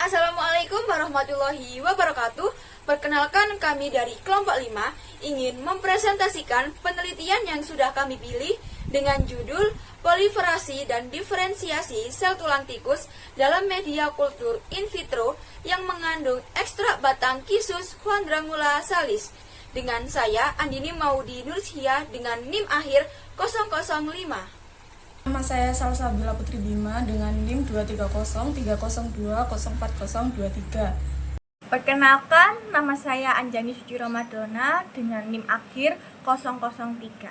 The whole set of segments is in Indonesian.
Assalamualaikum warahmatullahi wabarakatuh. Perkenalkan, kami dari kelompok 5 ingin mempresentasikan penelitian yang sudah kami pilih dengan judul Proliferasi dan Diferensiasi Sel Tulang Tikus dalam Media Kultur In Vitro yang mengandung ekstrak batang Kisus Quadrangula salis. Dengan saya, Andini Maudi Nursia dengan NIM akhir 005. Nama saya Salsabila Putri Bima dengan NIM 230304023. Perkenalkan, nama saya Anjani Suci Ramadona dengan NIM akhir 003.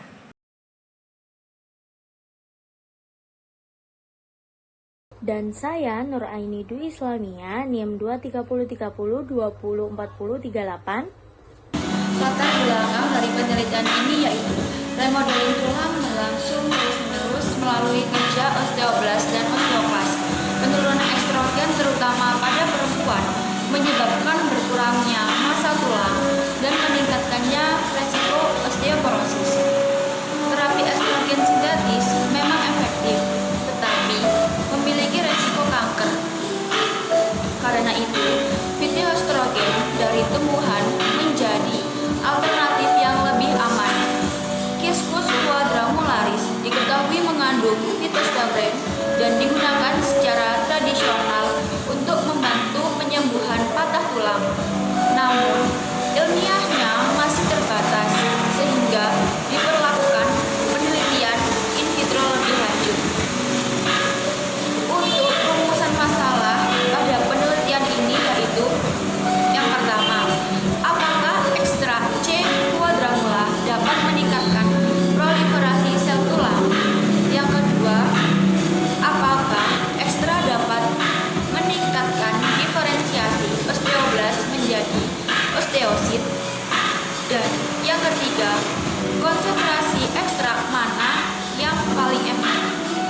Dan saya Nur Aini Dwi Islamia, NIM 23030204038. Latar belakang dari penelitian ini yaitu remodeling tulang berlangsung terus-menerus melalui kerja osteoblas dan osteoklas. Penurunan estrogen terutama pada perempuan menyebabkan berkurangnya massa tulang dan meningkatkannya resiko osteoporosis. Terapi estrogen sintetis memang efektif, tetapi memiliki resiko kanker. Karena itu, fitoestrogen dari tumbuhan menjadi alternatif yang lebih aman. Quiscus quadrangularis diketahui mengandung fitoestrogen dan digunakan secara tradisional untuk membantu penyembuhan patah tulang. Namun, ilmiahnya masih terbatas sehingga diperlakukan penelitian in vitro lebih lanjut. Untuk rumusan masalah pada penelitian ini yaitu yang pertama, apakah ekstrak C. quadrangula dapat meningkatkan proliferasi sel tulang? Yang kedua, apakah ekstrak dapat meningkatkan diferensiasi osteoblas menjadi osteosit? Dan yang ketiga, konsentrasi ekstrak mana yang paling efektif?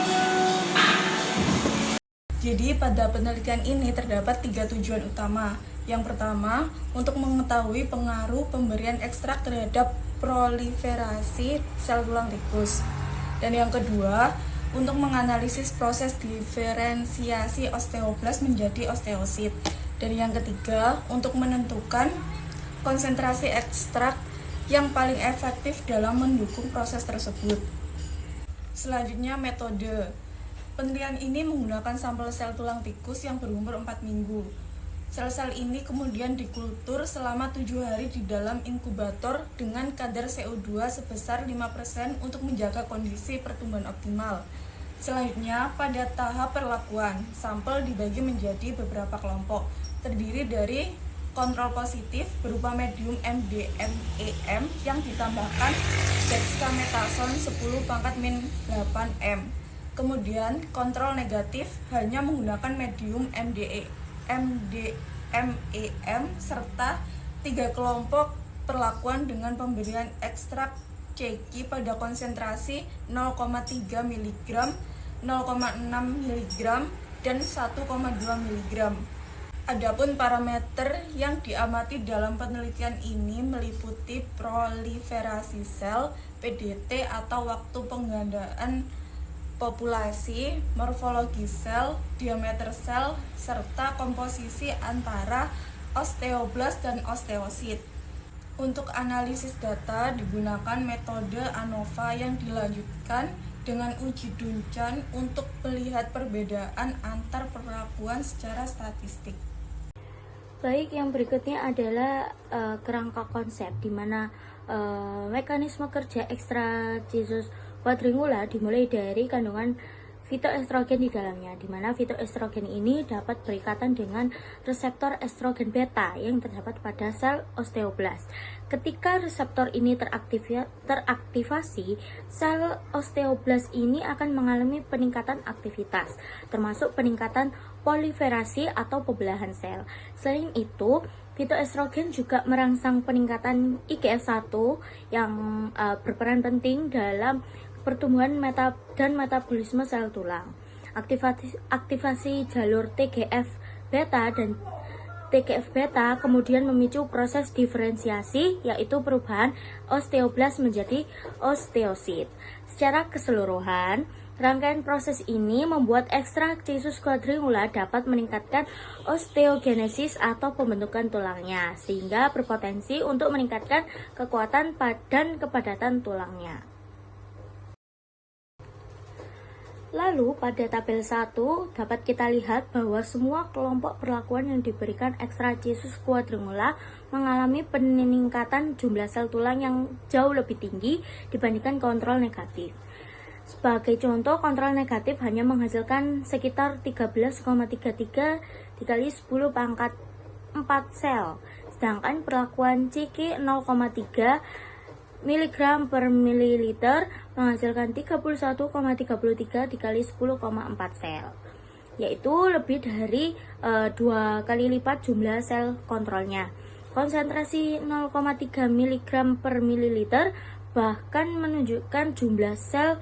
Jadi pada penelitian ini terdapat 3 tujuan utama. Yang pertama, untuk mengetahui pengaruh pemberian ekstrak terhadap proliferasi sel tulang tikus. Dan yang kedua, untuk menganalisis proses diferensiasi osteoblas menjadi osteosit. Dan yang ketiga, untuk menentukan konsentrasi ekstrak yang paling efektif dalam mendukung proses tersebut. Selanjutnya, metode. Penelitian ini menggunakan sampel sel tulang tikus yang berumur 4 minggu. Sel-sel ini kemudian dikultur selama 7 hari di dalam inkubator dengan kadar CO2 sebesar 5% untuk menjaga kondisi pertumbuhan optimal. Selanjutnya, pada tahap perlakuan, sampel dibagi menjadi beberapa kelompok, terdiri dari kontrol positif berupa medium MDMEM yang ditambahkan dexamethasone 10⁻⁸ Kemudian kontrol negatif hanya menggunakan medium MDMEM serta 3 kelompok perlakuan dengan pemberian ekstrak CQ pada konsentrasi 0,3 mg, 0,6 mg, dan 1,2 mg. Adapun parameter yang diamati dalam penelitian ini meliputi proliferasi sel, PDT atau waktu penggandaan populasi, morfologi sel, diameter sel, serta komposisi antara osteoblas dan osteosit. Untuk analisis data digunakan metode ANOVA yang dilanjutkan dengan uji Duncan untuk melihat perbedaan antar perlakuan secara statistik. Baik, yang berikutnya adalah kerangka konsep di mana mekanisme kerja ekstrak Kisus quadrangula dimulai dari kandungan fitoestrogen di dalamnya, di mana fitoestrogen ini dapat berikatan dengan reseptor estrogen beta yang terdapat pada sel osteoblas. Ketika reseptor ini teraktivasi, sel osteoblas ini akan mengalami peningkatan aktivitas, termasuk peningkatan proliferasi atau pembelahan sel. Selain itu, fitoestrogen juga merangsang peningkatan IGF-1 yang berperan penting dalam pertumbuhan dan metabolisme sel tulang. Aktivasi jalur TGF-beta dan TGF-beta kemudian memicu proses diferensiasi, yaitu perubahan osteoblas menjadi osteosit. Secara keseluruhan, Rangkaian proses ini membuat ekstrak Jesus quadringula dapat meningkatkan osteogenesis atau pembentukan tulangnya, sehingga berpotensi untuk meningkatkan kekuatan dan kepadatan tulangnya. Lalu pada tabel 1 dapat kita lihat bahwa semua kelompok perlakuan yang diberikan ekstra Jesus quadringula mengalami peningkatan jumlah sel tulang yang jauh lebih tinggi dibandingkan kontrol negatif. Sebagai contoh, kontrol negatif hanya menghasilkan sekitar 13,33 dikali 10 pangkat 4 sel, sedangkan perlakuan CQ 0,3 mg per mililiter menghasilkan 31,33 dikali 10,4 sel, yaitu lebih dari 2 kali lipat jumlah sel kontrolnya. Konsentrasi 0,3 mg per mililiter bahkan menunjukkan jumlah sel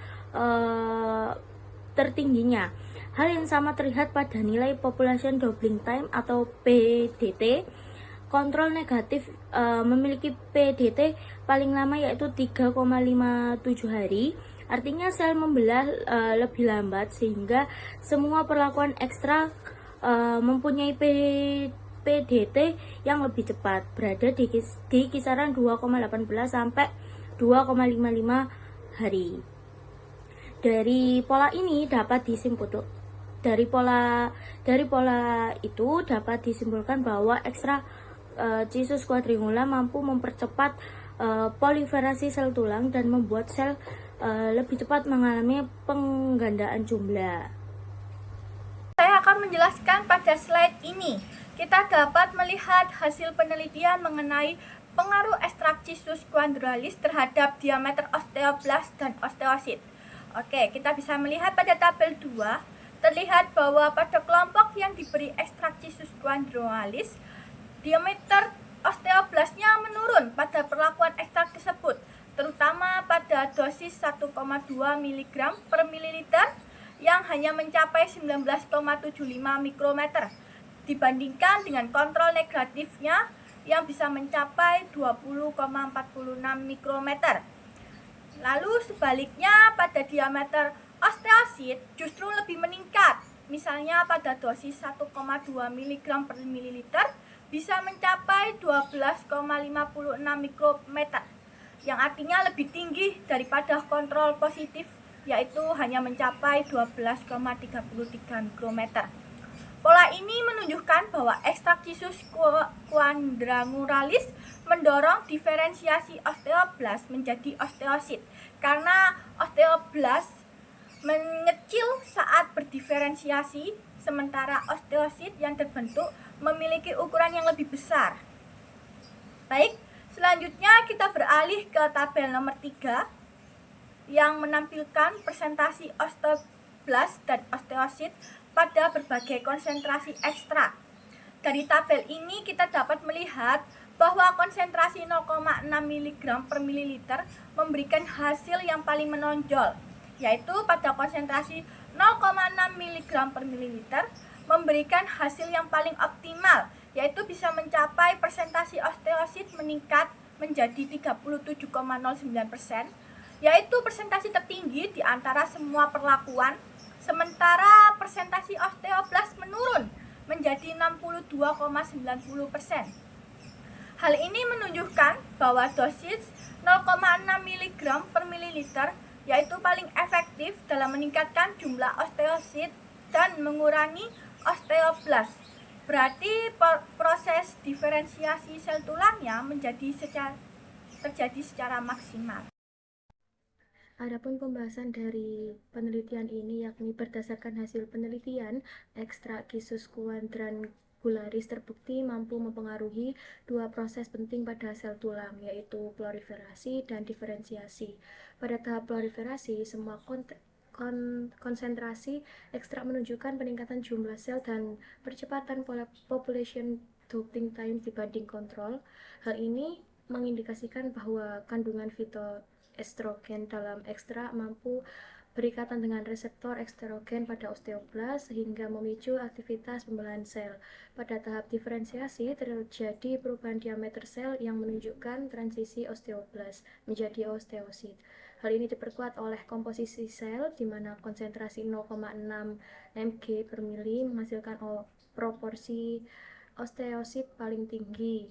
tertingginya. Hal yang sama terlihat pada nilai population doubling time atau PDT. Kontrol negatif memiliki PDT paling lama yaitu 3,57 hari. Artinya sel membelah lebih lambat, sehingga semua perlakuan ekstra mempunyai PDT yang lebih cepat, berada di kisaran 2,18 sampai 2,55 hari. Dari pola ini dapat dari pola itu dapat disimpulkan bahwa ekstra Jesus quadringula mampu mempercepat proliferasi sel tulang dan membuat sel lebih cepat mengalami penggandaan jumlah. Saya akan menjelaskan pada slide ini. Kita dapat melihat hasil penelitian mengenai pengaruh ekstrak Jesus quadralis terhadap diameter osteoblast dan osteosit. Oke, kita bisa melihat pada tabel 2, terlihat bahwa pada kelompok yang diberi ekstrak Jesus quadralis, diameter osteoblastnya menurun pada perlakuan ekstrak tersebut, terutama pada dosis 1,2 mg per mililiter yang hanya mencapai 19,75 mikrometer, dibandingkan dengan kontrol negatifnya yang bisa mencapai 20,46 mikrometer. Lalu sebaliknya pada diameter osteosit justru lebih meningkat. Misalnya pada dosis 1,2 mg per mililiter bisa mencapai 12,56 mikrometer, yang artinya lebih tinggi daripada kontrol positif, yaitu hanya mencapai 12,33 mikrometer. Pola ini menunjukkan bahwa ekstrak Jesus quadrangularis mendorong diferensiasi osteoblast menjadi osteosit, karena osteoblast mengecil saat berdiferensiasi, sementara osteosit yang terbentuk memiliki ukuran yang lebih besar. Baik, selanjutnya kita beralih ke tabel nomor 3 yang menampilkan presentasi osteoblast dan osteosit pada berbagai konsentrasi ekstrak. Dari tabel ini kita dapat melihat bahwa konsentrasi 0,6 mg per mililiter memberikan hasil yang paling menonjol, yaitu pada konsentrasi 0,6 mg per mililiter memberikan hasil yang paling optimal, yaitu bisa mencapai persentase osteosit meningkat menjadi 37,09%, yaitu persentase tertinggi di antara semua perlakuan. Sementara persentase osteoblast menurun menjadi 62,90%. Hal ini menunjukkan bahwa dosis 0,6 mg per mililiter yaitu paling efektif dalam meningkatkan jumlah osteosit dan mengurangi osteoblast. Berarti proses diferensiasi sel tulangnya terjadi secara maksimal. Adapun pembahasan dari penelitian ini yakni berdasarkan hasil penelitian, ekstrak Jesus quadrangularis terbukti mampu mempengaruhi dua proses penting pada sel tulang, yaitu proliferasi dan diferensiasi. Pada tahap proliferasi, semua konsentrasi ekstrak menunjukkan peningkatan jumlah sel dan percepatan population doubling time dibanding kontrol. Hal ini mengindikasikan bahwa kandungan fitoestrogen dalam ekstrak mampu berikatan dengan reseptor estrogen pada osteoblast sehingga memicu aktivitas pembelahan sel. Pada tahap diferensiasi terjadi perubahan diameter sel yang menunjukkan transisi osteoblast menjadi osteosit. Hal ini diperkuat oleh komposisi sel di mana konsentrasi 0,6 mg per mili menghasilkan proporsi osteosit paling tinggi.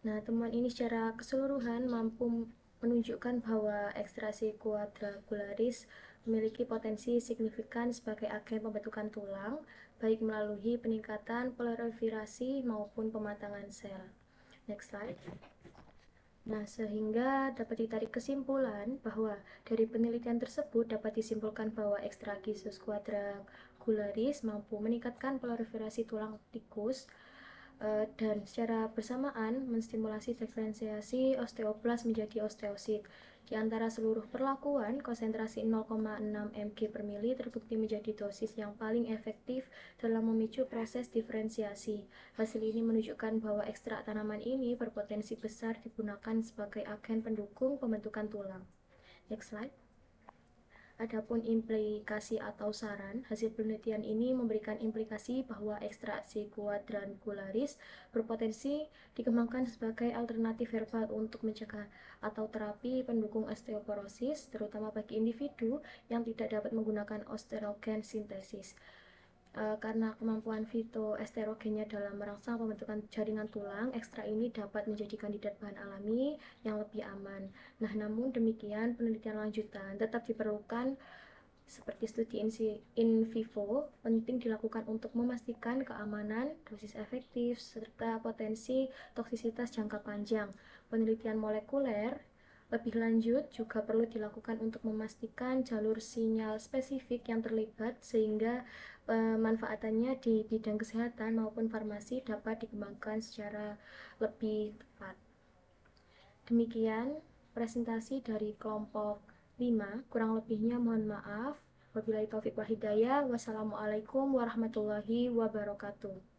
Nah, temuan ini secara keseluruhan mampu menunjukkan bahwa ekstraksi quadrangularis memiliki potensi signifikan sebagai agen pembentukan tulang, baik melalui peningkatan proliferasi maupun pematangan sel. Next slide. Nah, sehingga dapat ditarik kesimpulan bahwa dari penelitian tersebut dapat disimpulkan bahwa ekstrakisus quadrangularis mampu meningkatkan proliferasi tulang tikus dan secara bersamaan menstimulasi diferensiasi osteoblas menjadi osteosit. Di antara seluruh perlakuan, konsentrasi 0,6 mg per mili terbukti menjadi dosis yang paling efektif dalam memicu proses diferensiasi. Hasil ini menunjukkan bahwa ekstrak tanaman ini berpotensi besar digunakan sebagai agen pendukung pembentukan tulang. Next slide. Adapun implikasi atau saran, hasil penelitian ini memberikan implikasi bahwa ekstraksi quadrangularis berpotensi dikembangkan sebagai alternatif herbal untuk mencegah atau terapi pendukung osteoporosis, terutama bagi individu yang tidak dapat menggunakan osteogen sintesis. Karena kemampuan fitoesterogennya dalam merangsang pembentukan jaringan tulang, ekstrak ini dapat menjadi kandidat bahan alami yang lebih aman. Nah, namun demikian penelitian lanjutan tetap diperlukan seperti studi in vivo penting dilakukan untuk memastikan keamanan, dosis efektif, serta potensi toksisitas jangka panjang. Penelitian molekuler lebih lanjut juga perlu dilakukan untuk memastikan jalur sinyal spesifik yang terlibat sehingga pemanfaatannya di bidang kesehatan maupun farmasi dapat dikembangkan secara lebih tepat. Demikian presentasi dari kelompok 5, kurang lebihnya mohon maaf. Wabillahi taufiq wal hidayah. Wassalamualaikum warahmatullahi wabarakatuh.